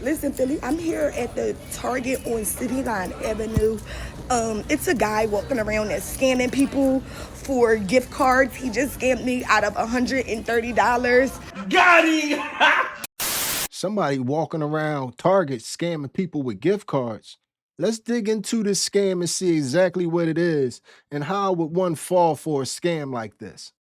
Listen, Philly, I'm here at the Target on City Line Avenue. It's a guy walking around that's scamming people for gift cards. He just scammed me out of $130. Got him! Somebody walking around Target scamming people with gift cards. Let's dig into this scam and see exactly what it is and how would one fall for a scam like this.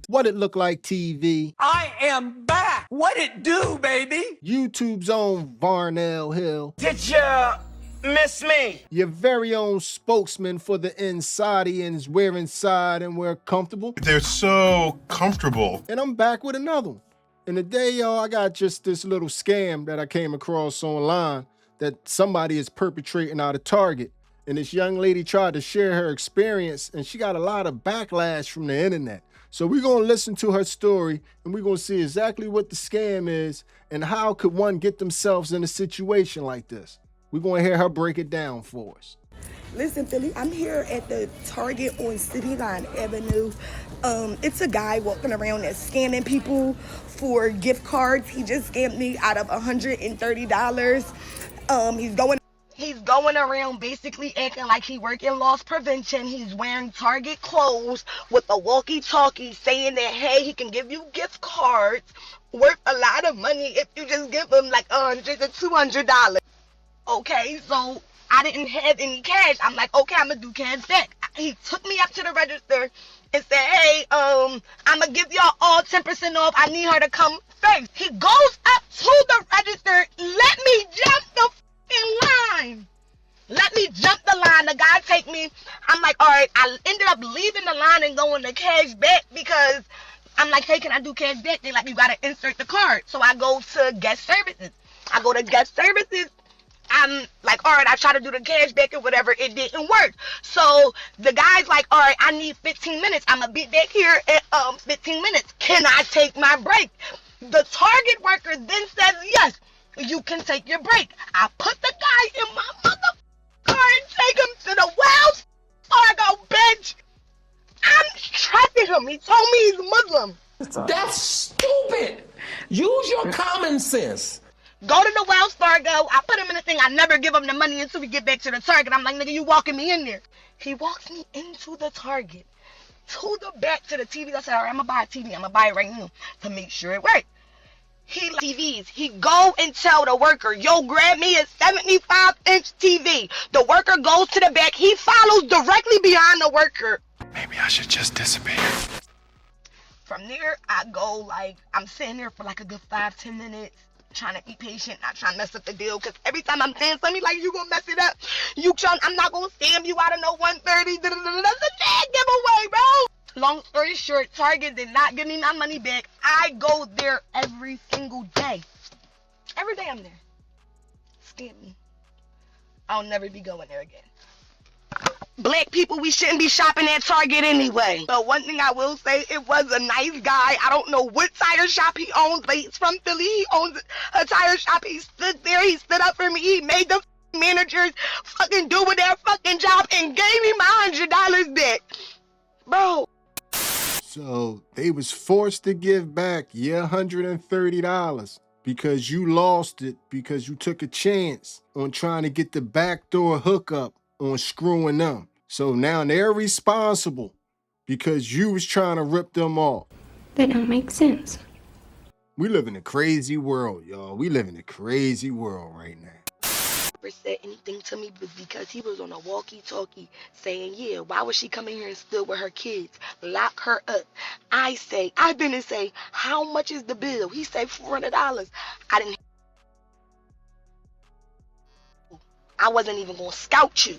What it look like, TV? I am back! What it do, baby? YouTube's own Varnell Hill. Did ya miss me? Your very own spokesman for the Insidians, we're inside and we're comfortable. They're so comfortable. And I'm back with another one. And today, y'all, I got just this little scam that I came across online that somebody is perpetrating out of Target. And this young lady tried to share her experience and she got a lot of backlash from the internet. So we're gonna listen to her story and we're gonna see exactly what the scam is and how could one get themselves in a situation like this. We're gonna hear her break it down for us. Listen, Philly, I'm here at the Target on City Line Avenue. It's a guy walking around that's scamming people for gift cards. He just scammed me out of $130. He's going around basically acting like he work in loss prevention. He's wearing Target clothes with a walkie-talkie saying that, hey, he can give you gift cards worth a lot of money if you just give him like $100 to $200. Okay, so I didn't have any cash. I'm like, okay, I'm gonna do cash back. He took me up to the register and said, hey, I'm gonna give y'all all 10% off. I need her to come first. He goes up to the register, let me jump the line. Let me jump the line. The guy take me. I'm like, all right. I ended up leaving the line and going to cash back because I'm like, hey, can I do cash back? They like, you gotta insert the card. So I go to guest services. I go to guest services. I'm like, all right, I try to do the cash back or whatever. It didn't work. So the guy's like, all right, I need 15 minutes. I'm gonna be back here at 15 minutes. Can I take my break? The Target worker then says, yes, you can take your break. I put the guy in my mother car and take him to the Wells Fargo bench. I'm trapping him. He told me he's Muslim. That's stupid! Use your common sense. Go to the Wells Fargo. I put him in the thing. I never give him the money until we get back to the Target. I'm like, nigga, you walking me in there. He walks me into the Target, to the back to the TV. I said, all right, I'm going to buy a TV. I'm going to buy it right now to make sure it works. He go and tell the worker, yo, grab me a 75-inch TV. The worker goes to the back. He follows directly behind the worker. Maybe I should just disappear. From there, I go, like, I'm sitting there for like a good 5-10 minutes, trying to be patient, not trying to mess up the deal, because every time I'm saying something like, you gonna mess it up, I'm not gonna scam you out of no 130, that's a dead giveaway, bro. Long story short, Target did not give me my money back. I go there every single day. Every day I'm there. Scam me. I'll never be going there again. Black people, we shouldn't be shopping at Target anyway. But one thing I will say, it was a nice guy. I don't know what tire shop he owns, but he's from Philly. He owns a tire shop. He stood there. He stood up for me. He made the managers fucking do their fucking job and gave me my $100 back. Bro. So they was forced to give back your $130 because you lost it because you took a chance on trying to get the backdoor hookup on screwing them. So now they're responsible because you was trying to rip them off. That don't make sense. We live in a crazy world, y'all. We live in a crazy world right now. Said anything to me was because he was on a walkie-talkie saying, yeah, why was she coming here and still with her kids? Lock her up. I've been and say, how much is the bill? He said $400. I wasn't even going to scout you.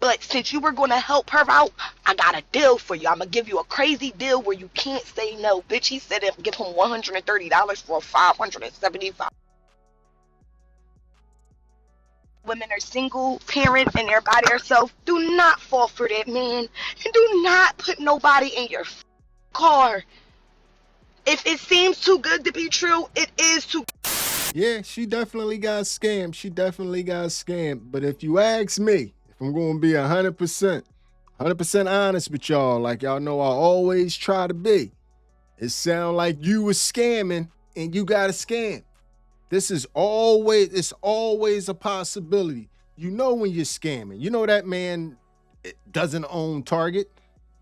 But since you were going to help her out, I got a deal for you. I'm going to give you a crazy deal where you can't say no. Bitch, he said give him $130 for $575. Women are single parents and they're by themselves. Do not fall for that, man. And do not put nobody in your car. If it seems too good to be true, it is too. Yeah, she definitely got scammed. She definitely got scammed. But if you ask me, if I'm going to be 100% honest with y'all, like y'all know I always try to be, It sound like you was scamming and you got a scam. It's always a possibility. You know when you're scamming. You know that man doesn't own Target.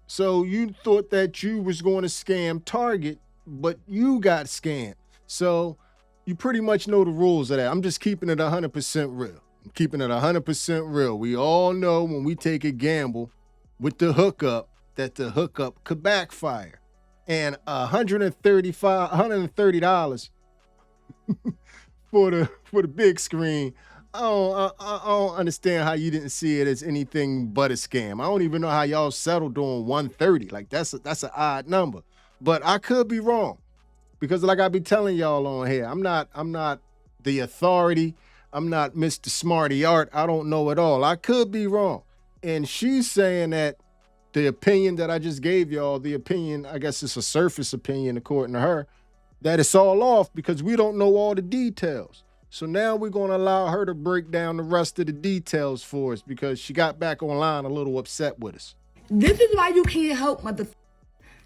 So you thought that you was going to scam Target, but you got scammed. So you pretty much know the rules of that. I'm just keeping it 100% real. I'm keeping it 100% real. We all know when we take a gamble with the hookup that the hookup could backfire. And $130 for the big screen, I don't understand how you didn't see it as anything but a scam. I don't even know how y'all settled on 130. Like that's an odd number. But I could be wrong. Because like I be telling y'all on here, I'm not the authority. I'm not Mr. Smarty Art. I don't know it all. I could be wrong. And she's saying that the opinion that I just gave y'all, the opinion, I guess it's a surface opinion according to her, that it's all off because we don't know all the details. So now we're going to allow her to break down the rest of the details for us because she got back online a little upset with us. This is why you can't help motherfuckers.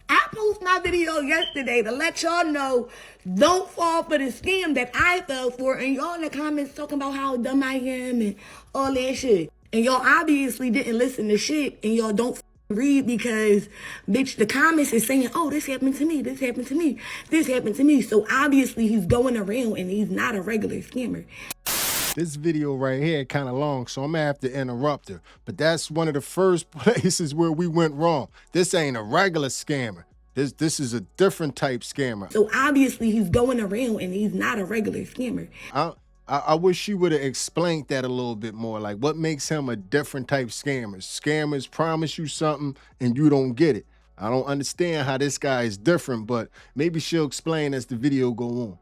I posted my video yesterday to let y'all know don't fall for the scam that I fell for. And y'all in the comments talking about how dumb I am and all that shit. And y'all obviously didn't listen to shit and y'all don't read because, bitch, the comments is saying, oh, this happened to me, this happened to me, this happened to me. So obviously he's going around and he's not a regular scammer. This video right here kind of long, so I'm gonna have to interrupt her. But that's one of the first places where we went wrong. This ain't a regular scammer. This is a different type scammer. So obviously he's going around and he's not a regular scammer. I wish she would have explained that a little bit more. Like, what makes him a different type scammer? Scammers promise you something and you don't get it. I don't understand how this guy is different, but maybe she'll explain as the video go on.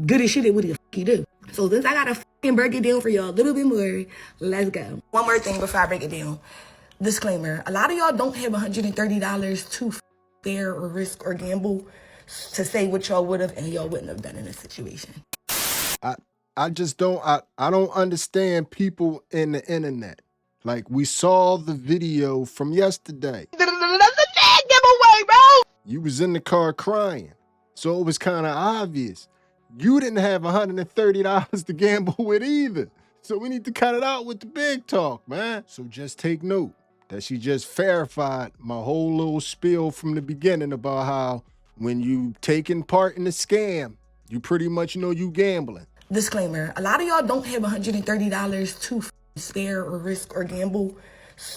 Good as shit at what the fuck you do. So since I gotta fucking break it down for y'all a little bit more, let's go. One more thing before I break it down. Disclaimer, a lot of y'all don't have $130 to dare or risk or gamble to say what y'all would have and y'all wouldn't have done in this situation. I just don't, I don't understand people in the internet. Like, we saw the video from yesterday. That's a dead giveaway, bro! You was in the car crying. So it was kind of obvious. You didn't have $130 to gamble with either. So we need to cut it out with the big talk, man. So just take note that she just verified my whole little spiel from the beginning about how when you taking part in the scam, you pretty much know you gambling. Disclaimer, a lot of y'all don't have $130 to spare or risk or gamble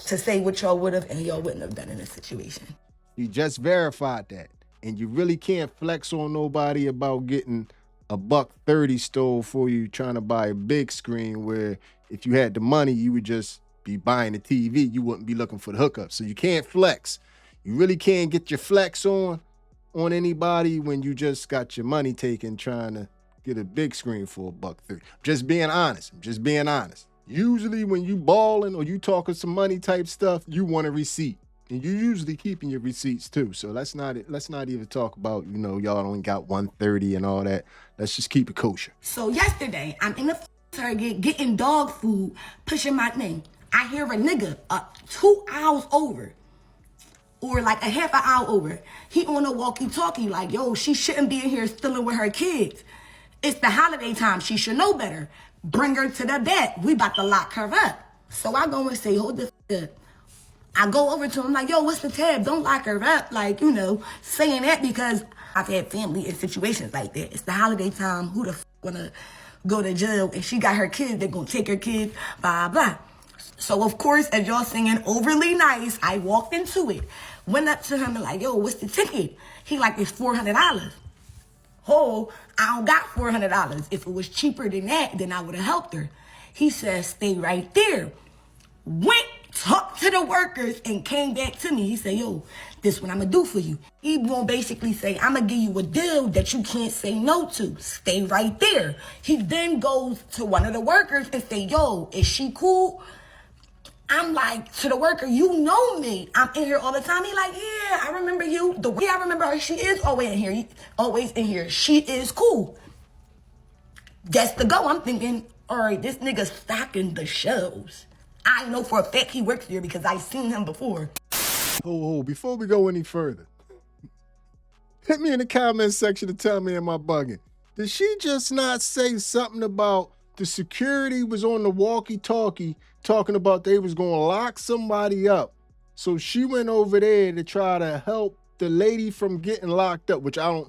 to say what y'all would have and y'all wouldn't have done in this situation. You just verified that. And you really can't flex on nobody about getting $130 stole for you trying to buy a big screen where if you had the money, you would just be buying the TV. You wouldn't be looking for the hookup. So you can't flex. You really can't get your flex on anybody when you just got your money taken trying to get a big screen for $130. Just being honest. I'm just being honest. Usually when you balling or you talking some money type stuff, you want a receipt. And you usually keeping your receipts too. So let's not even talk about, you know, y'all only got 130 and all that. Let's just keep it kosher. So yesterday, I'm in the Target getting dog food, pushing my thing. I hear a nigga 2 hours over, or like a half an hour over. He on a walkie-talkie like, yo, she shouldn't be in here stealing with her kids. It's the holiday time. She should know better. Bring her to the bed. We about to lock her up. So I go and say, hold the f up. I go over to him like, yo, what's the tab? Don't lock her up. Like, you know, saying that because I've had family in situations like that. It's the holiday time. Who the f wanna go to jail? And she got her kids. They're gonna take her kids, blah, blah. So, of course, as y'all singing overly nice, I walked into it. Went up to him and like, yo, what's the ticket? He like, it's $400. Oh, I don't got $400. If it was cheaper than that, then I would have helped her. He says, stay right there. Went, talked to the workers, and came back to me. He said, yo, this what I'm going to do for you. He won't basically say, I'm going to give you a deal that you can't say no to. Stay right there. He then goes to one of the workers and say, yo, is she cool? I'm like, to the worker, you know me. I'm in here all the time. He like, yeah, I remember you. The way I remember her, she is always in here. Always in here. She is cool. That's the go. I'm thinking, all right, this nigga stocking the shelves. I know for a fact he works here because I've seen him before. Oh, before we go any further, Hit me in the comment section to tell me am I bugging. Did she just not say something about the security was on the walkie-talkie talking about they was going to lock somebody up? So she went over there to try to help the lady from getting locked up, which I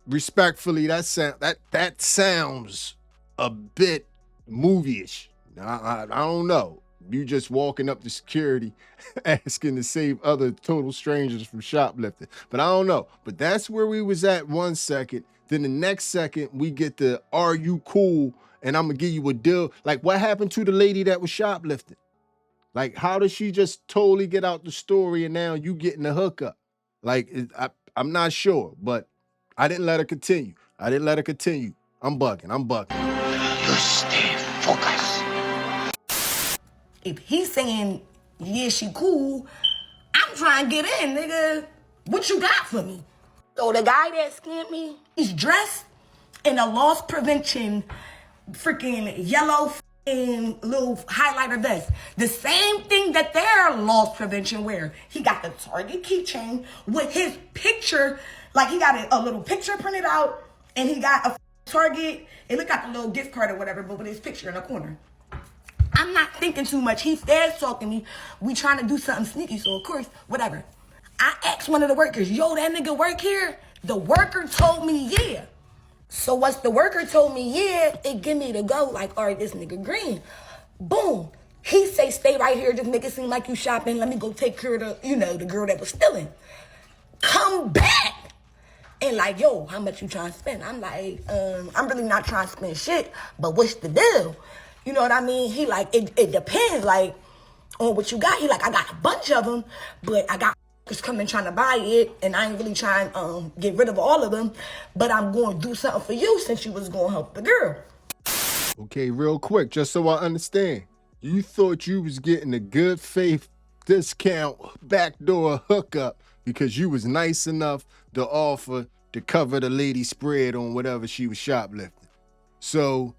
respectfully, that sounds a bit movie-ish. I don't know. You just walking up to security asking to save other total strangers from shoplifting. But I don't know. But that's where we was at 1 second. Then the next second, we get the, are you cool? And I'm going to give you a deal. Like, what happened to the lady that was shoplifting? Like, how did she just totally get out the story and now you getting the hookup? Like, I'm not sure, but I didn't let her continue. I'm bugging. You stay focused. If he's saying, yeah, she cool, I'm trying to get in, nigga. What you got for me? So the guy that scammed me, he's dressed in a loss prevention freaking yellow little highlighter vest. The same thing that their loss prevention wear. He got the Target keychain with his picture, like he got a little picture printed out, and he got a Target, it looked like a little gift card or whatever, but with his picture in the corner. I'm not thinking too much. He fast talking me. We trying to do something sneaky, so of course, whatever. I asked one of the workers, yo, that nigga work here? The worker told me, yeah. So once the worker told me, yeah, it give me the go, like, all right, this nigga green. Boom. He say, stay right here, just make it seem like you shopping. Let me go take care of the, the girl that was stealing. Come back. And like, yo, how much you trying to spend? I'm like, I'm really not trying to spend shit, but what's the deal? You know what I mean? He like, it depends, like, on what you got. He like, I got a bunch of them, but I got coming trying to buy it, and I ain't really trying to get rid of all of them, but I'm going to do something for you since you was going to help the girl. Okay, real quick, just so I understand. You thought you was getting a good faith discount backdoor hookup because you was nice enough to offer to cover the lady's spread on whatever she was shoplifting. So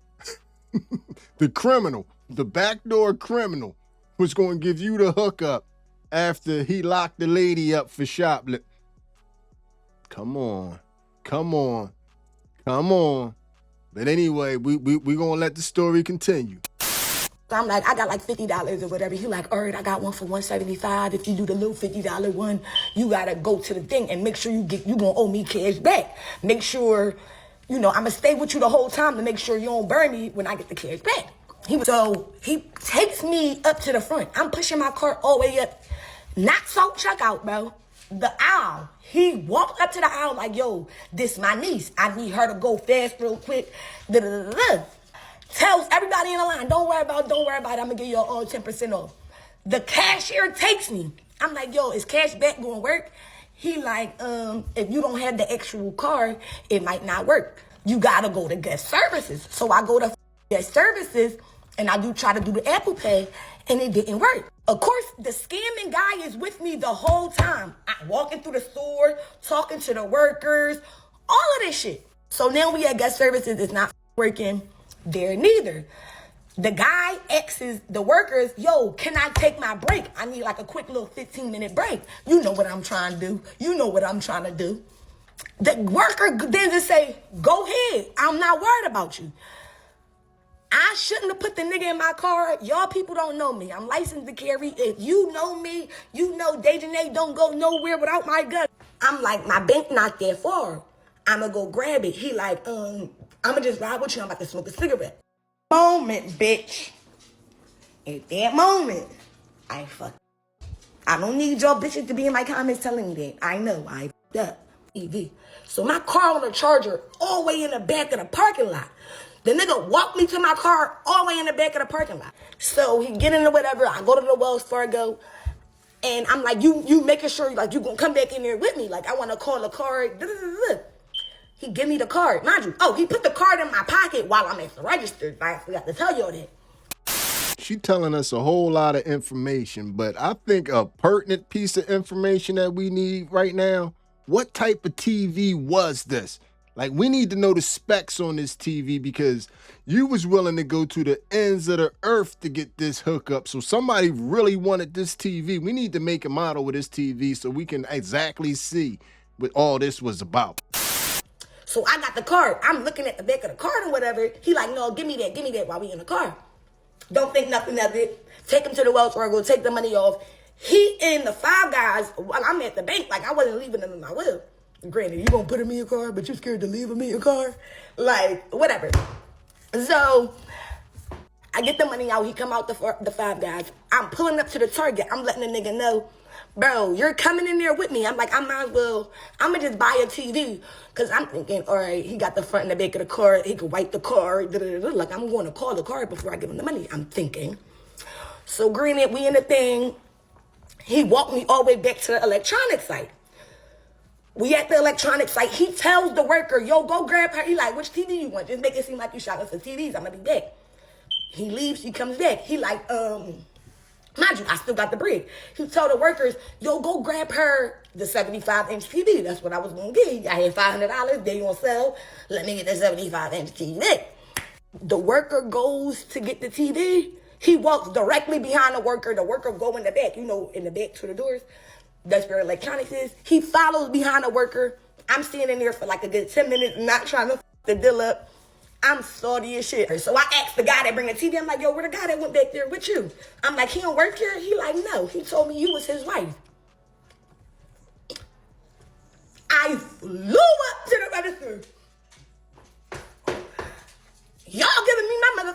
the backdoor criminal was going to give you the hookup after he locked the lady up for shoplifting. Come on. But anyway, we going to let the story continue. So I'm like, I got like $50 or whatever. He like, all right, I got one for $175. If you do the little $50 one, you got to go to the thing and make sure you going to owe me cash back. Make sure, I'm going to stay with you the whole time to make sure you don't burn me when I get the cash back. So he takes me up to the front. I'm pushing my cart all the way up. Not self-checkout, bro. The aisle. He walked up to the aisle like, yo, this my niece. I need her to go fast real quick. Tells everybody in the line, don't worry about it. I'm going to give you all 10% off. The cashier takes me. I'm like, yo, is cash back going to work? He like, if you don't have the actual card, it might not work. You got to go to guest services. So I go to guest services, and I do try to do the Apple Pay, and it didn't work. Of course, the scamming guy is with me the whole time. I'm walking through the store, talking to the workers, all of this shit. So now we at guest services, it's not working there neither. The guy asks the workers, yo, can I take my break? I need like a quick little 15-minute break. You know what I'm trying to do. The worker then just say, go ahead. I'm not worried about you. I shouldn't have put the nigga in my car. Y'all people don't know me. I'm licensed to carry. If you know me, you know Dejanay don't go nowhere without my gun. I'm like, my bank not that far. I'ma go grab it. He like, I'ma just ride with you. I'm about to smoke a cigarette. Moment, bitch. At that moment, I fucked. I don't need y'all bitches to be in my comments telling me that. I know, I fucked up. EV. So my car on the charger all the way in the back of the parking lot. The nigga walked me to my car all the way in the back of the parking lot. So he get into whatever. I go to the Wells Fargo. And I'm like, you making sure like you gonna come back in there with me. Like I want to call the card. He give me the card. Mind you, he put the card in my pocket while I'm at the register. I forgot to tell y'all that. She telling us a whole lot of information, but I think a pertinent piece of information that we need right now, what type of TV was this? Like, we need to know the specs on this TV because you was willing to go to the ends of the earth to get this hookup. So somebody really wanted this TV. We need to make a model with this TV so we can exactly see what all this was about. So I got the card. I'm looking at the back of the card and whatever. He like, no, give me that while we in the car. Don't think nothing of it. Take him to the Wells Fargo, take the money off. He and the Five Guys, while I'm at the bank, like I wasn't leaving them in my will. Granted, you gonna put him in your car, but you scared to leave him in your car? Like, whatever. So, I get the money out. He come out the Five Guys. I'm pulling up to the Target. I'm letting the nigga know, bro, you're coming in there with me. I'm like, I might as well, I'm gonna just buy a TV. Cause I'm thinking, all right, he got the front and the back of the car. He could wipe the car. Like, I'm going to call the car before I give him the money, I'm thinking. So, granted, we in the thing. He walked me all the way back to the electronics site. We at the electronics site. He tells the worker, yo, go grab her. He like, which TV you want? Just make it seem like you shopping for TVs. I'm gonna be back. He leaves, he comes back. He like, mind you, I still got the bread. He told the workers, yo, go grab her the 75-inch TV. That's what I was gonna get. I had $500, they on sale. Let me get the 75-inch TV. The worker goes to get the TV. He walks directly behind the worker. The worker go in the back, you know, in the back to the doors. That's where electronics is. He follows behind the worker. I'm standing there for like a good 10 minutes, not trying to f the deal up. I'm salty as shit. So I asked the guy that bring the TV, I'm like, yo, where the guy that went back there with you? I'm like, he don't work here? He like, no. He told me you was his wife. I flew up to the register. Y'all giving me my money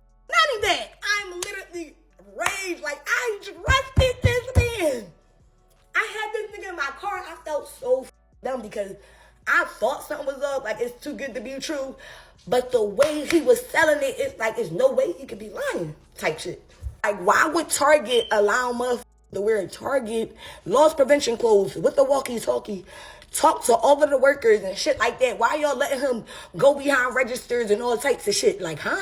back. I'm literally raged. Like, I trusted this man. I had this nigga in my car. I felt so dumb because I thought something was up. Like, it's too good to be true. But the way he was selling it, it's like, there's no way he could be lying type shit. Like, why would Target allow motherfuckers to wear Target loss prevention clothes with the walkie-talkie, talk to all of the workers and shit like that? Why y'all letting him go behind registers and all types of shit? Like, huh?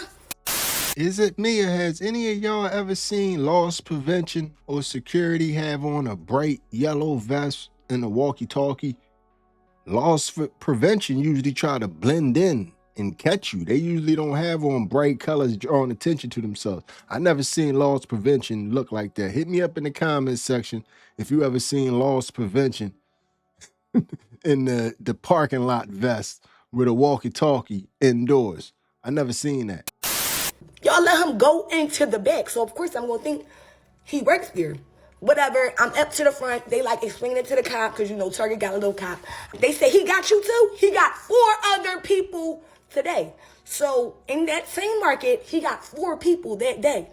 Is it me or has any of y'all ever seen loss prevention or security have on a bright yellow vest and a walkie-talkie? Loss prevention usually try to blend in and catch you. They usually don't have on bright colors drawing attention to themselves. I never seen loss prevention look like that. Hit me up in the comments section if you ever seen loss prevention in the parking lot vest with a walkie-talkie indoors. I never seen that. Y'all let him go into the back. So, of course, I'm going to think he works here. Whatever. I'm up to the front. They, like, explaining it to the cop because, you know, Target got a little cop. They say, he got you, too? He got 4 other people today. So, in that same market, he got 4 people that day.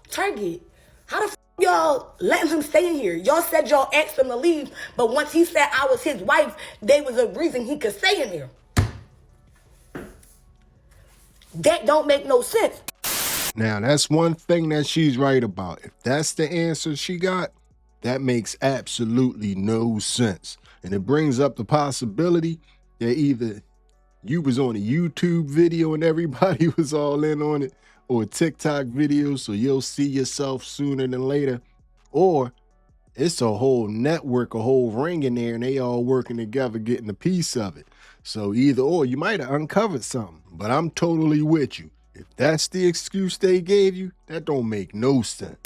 Target, how the f*** y'all letting him stay in here? Y'all said y'all asked him to leave, but once he said I was his wife, there was a reason he could stay in there. That don't make no sense. Now, that's one thing that she's right about. If that's the answer she got, that makes absolutely no sense. And it brings up the possibility that either you was on a YouTube video and everybody was all in on it, or a TikTok video, so you'll see yourself sooner than later, or it's a whole network, a whole ring in there, and they all working together getting a piece of it. So either or, you might have uncovered something, but I'm totally with you. If that's the excuse they gave you, that don't make no sense.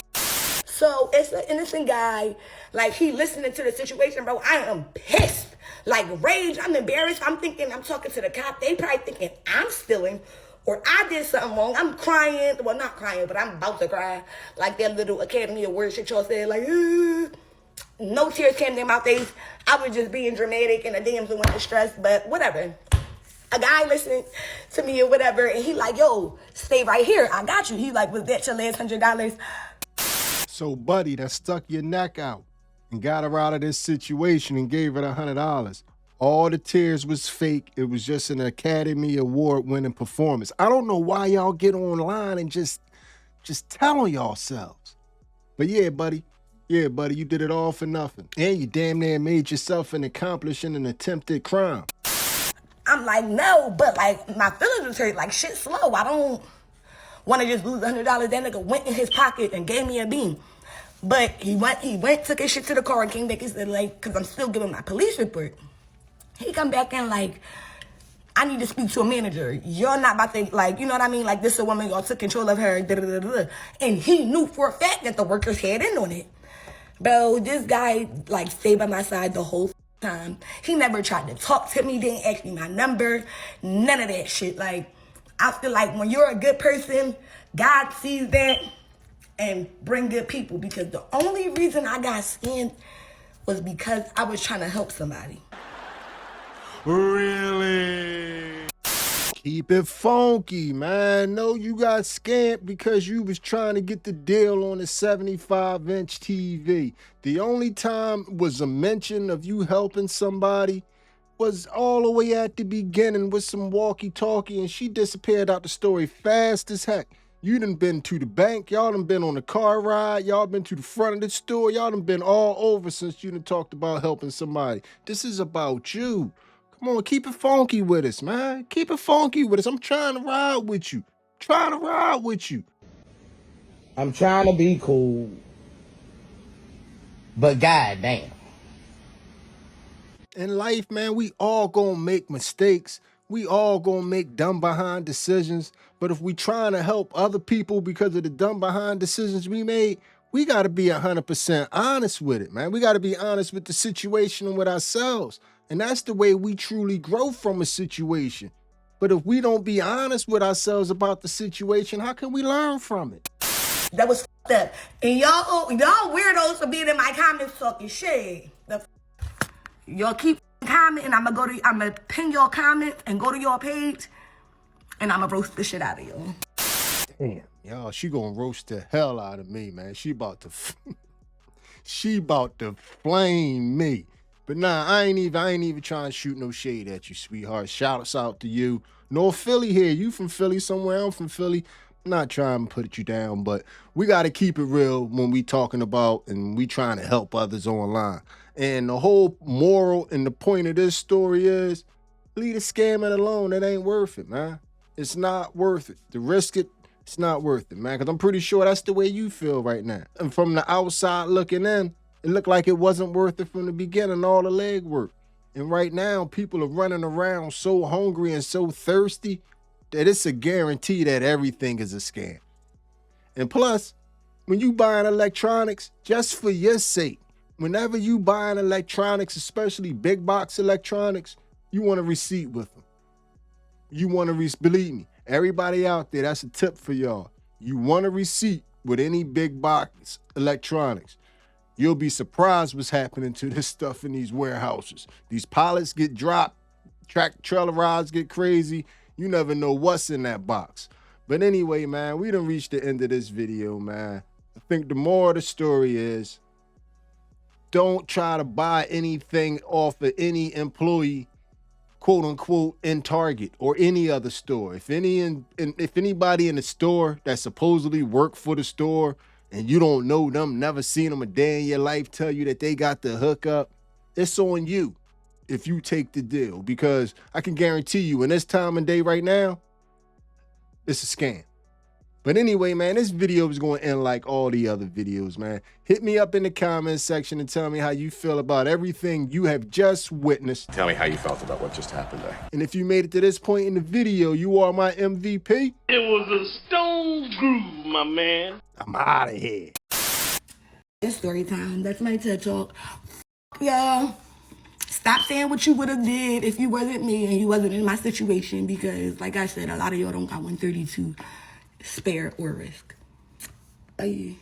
So it's an innocent guy. Like, he listening to the situation, bro. I am pissed. Like, rage. I'm embarrassed. I'm thinking, I'm talking to the cop. They probably thinking I'm stealing or I did something wrong. I'm crying. Well, not crying, but I'm about to cry. Like that little Academy Award shit y'all said. Like, no tears came in my face. I was just being dramatic and the damsel in distress, but whatever. A guy listening to me or whatever, and he like, yo, stay right here. I got you. He like, was that your last $100? So, buddy, that stuck your neck out and got her out of this situation and gave her the $100. All the tears was fake. It was just an Academy Award winning performance. I don't know why y'all get online and just tell on yourselves. But yeah, buddy, you did it all for nothing. And you damn near made yourself an accomplishing an attempted crime. I'm like, no, but like my feelings was hurt. Like, shit slow. I don't want to just lose $100. That nigga went in his pocket and gave me a bean. But he went, took his shit to the car and came back and said, like, because I'm still giving my police report. He come back in like, I need to speak to a manager. You're not about to, like, you know what I mean? Like, this is a woman, y'all took control of her, da-da-da-da-da. And he knew for a fact that the workers had in on it. Bro, this guy, like, stayed by my side the whole time. He never tried to talk to me, didn't ask me my number, none of that shit. Like, I feel like when you're a good person, God sees that and bring good people. Because the only reason I got scammed was because I was trying to help somebody. Really? Keep it funky, man. No, you got scammed because you was trying to get the deal on the 75-inch TV. The only time was a mention of you helping somebody was all the way at the beginning with some walkie-talkie, and she disappeared out the story fast as heck. You done been to the bank, y'all done been on the car ride, y'all been to the front of the store, y'all done been all over since you done talked about helping somebody. This is about you. Come on, keep it funky with us, man. Keep it funky with us. I'm trying to ride with you. I'm trying to be cool, but goddamn. In life, man, we all gonna make mistakes. We all gonna make dumb behind decisions. But if we trying to help other people because of the dumb behind decisions we made, we gotta be 100% honest with it, man. We gotta be honest with the situation and with ourselves. And that's the way we truly grow from a situation. But if we don't be honest with ourselves about the situation, how can we learn from it? That was f***ed up. And y'all weirdos for being in my comments talking shit. Y'all keep commenting. I'm gonna pin your comments and go to your page, and I'm gonna roast the shit out of y'all. Damn, y'all, she gonna roast the hell out of me, man. She about to flame me. But nah, I ain't even trying to shoot no shade at you, sweetheart. Shouts out to you. North Philly here. You from Philly somewhere? I'm from Philly. I'm not trying to put you down, but we got to keep it real when we talking about and we trying to help others online. And the whole moral and the point of this story is leave the scamming alone. It ain't worth it, man. It's not worth it. To risk it, it's not worth it, man, because I'm pretty sure that's the way you feel right now. And from the outside looking in, it looked like it wasn't worth it from the beginning, all the legwork. And right now, people are running around so hungry and so thirsty that it's a guarantee that everything is a scam. And plus, when you buying electronics, just for your sake, whenever you buying electronics, especially big box electronics, you want a receipt with them. You want to, believe me, everybody out there, that's a tip for y'all. You want a receipt with any big box electronics. You'll be surprised what's happening to this stuff in these warehouses. These pallets get dropped, trailer rides get crazy. You never know what's in that box. But anyway, man, we done reached the end of this video, man. I think the moral of the story is don't try to buy anything off of any employee, quote unquote, in Target or any other store. If anybody in the store that supposedly work for the store and you don't know them, never seen them a day in your life, tell you that they got the hookup, it's on you if you take the deal. Because I can guarantee you in this time and day right now, it's a scam. But anyway, man, this video is going to end like all the other videos, man. Hit me up in the comments section and tell me how you feel about everything you have just witnessed. Tell me how you felt about what just happened there. And if you made it to this point in the video, you are my MVP. It was a stone groove, my man. I'm out of here. It's story time. That's my TED Talk. Y'all, stop saying what you would have did if you wasn't me and you wasn't in my situation, because, like I said, a lot of y'all don't got 132 spare or risk. Bye.